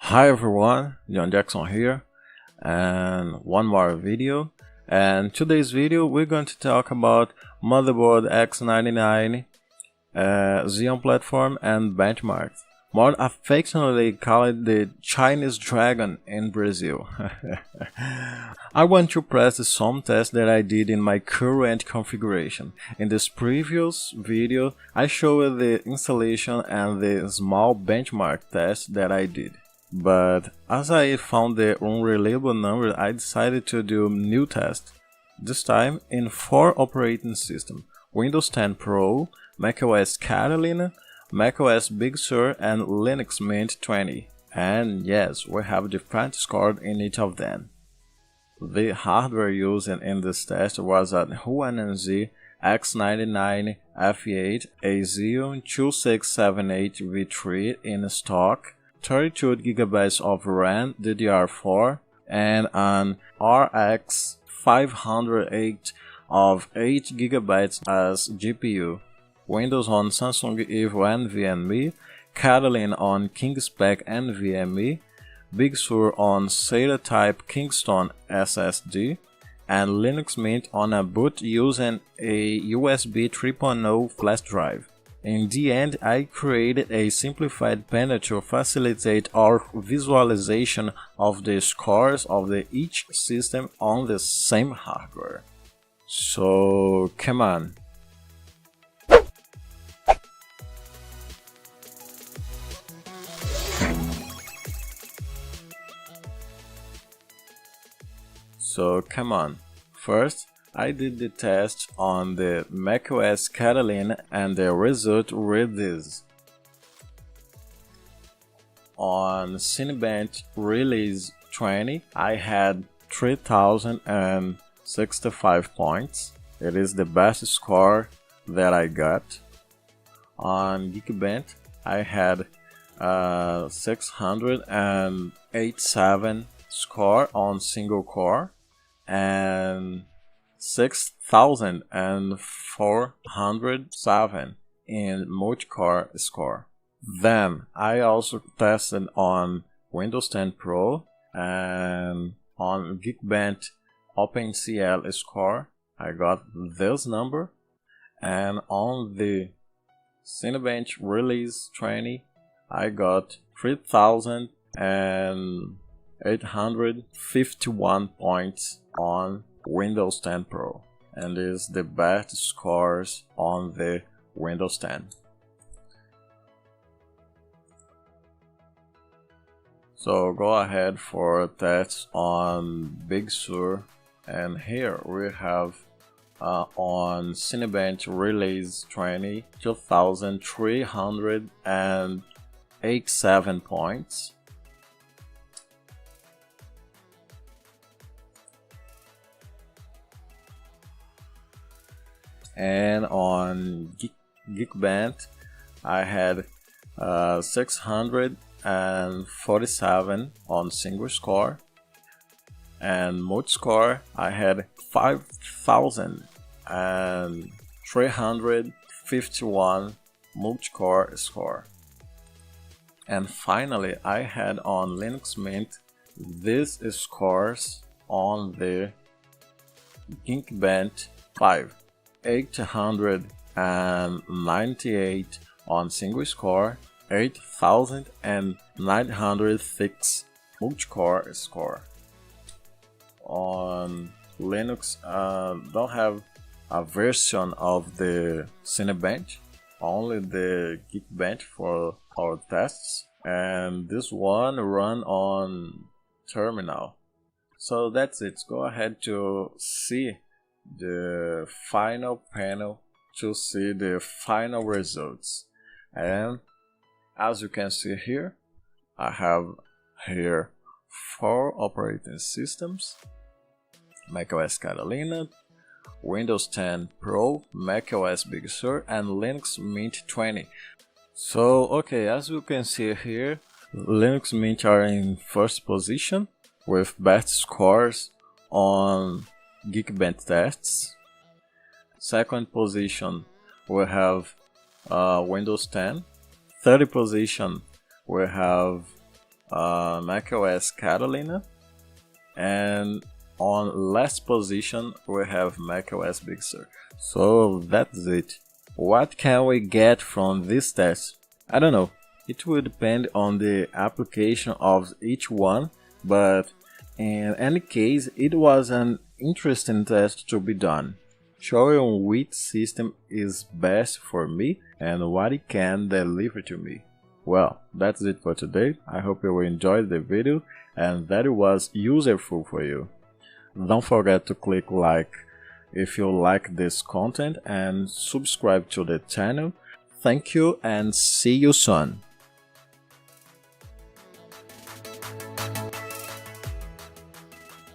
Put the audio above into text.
Hi everyone, John Jackson here, and one more video. And today's video we're going to talk about motherboard X99 Xeon platform and benchmarks, more affectionately called the Chinese dragon in Brazil. I want to press some test that I did in my current configuration. In this previous video I showed the installation and the small benchmark test that I did. But as I found the unreliable number, I decided to do new test. This time in 4 operating systems: Windows 10 Pro, macOS Catalina, macOS BigSur, and Linux Mint 20. And yes, we have different scores in each of them. The hardware used in this test was a Huananzhi X99 F8, a Xeon 2678 V3 in stock, 32GB of RAM DDR4, and an RX 508 of 8GB as GPU. Windows on Samsung Evo nvme, Catalina on KingSpec nvme, BigSur on SATA type Kingston SSD, and Linux Mint on a boot using a USB 3.0 flash drive. In the end, I created a simplified panel to facilitate our visualization of the scores of each system on the same hardware. So, come on. First, I did the test on the macOS Catalina and the result read this. On cinebench release 20, I had 3065 points. It is the best score that I got. On geekbench, I had 687 score on single core and 6407 in multi-core score. Then I also tested on Windows 10 Pro and on Geekbench OpenCL score. I got this number, and on the Cinebench Release 20 I got 3851 points on Windows 10 Pro, and is the best scores on the Windows 10. So go ahead for tests on BigSur, and here we have on Cinebench Release 20 2387 points. And on Geekbench I had 647 on single score, and multi-score I had 5351 multi-core score. And finally I had on Linux Mint these scores on the Geekbench 5. 898 on single score, 8906 multi-core score. On Linux, don't have a version of the Cinebench, only the Geekbench for our tests, and this one run on terminal. So that's it. Go ahead to see the final panel to see the final results. And as you can see here, I have here 4 operating systems: macOS Catalina, Windows 10 Pro, macOS BigSur, and Linux Mint 20. So okay, as you can see here, Linux Mint are in first position with best scores on Geekbench tests. Second position we have Windows 10. Third position we have macOS Catalina, and on last position we have macOS BigSur. So that's it. What can we get from this test? I don't know. It will depend on the application of each one, but in any case, it was an interesting test to be done, showing which system is best for me and what it can deliver to me. Well, that's it for today. I hope you enjoyed the video and that it was useful for you. Don't forget to click like if you like this content and subscribe to the channel. Thank you and see you soon.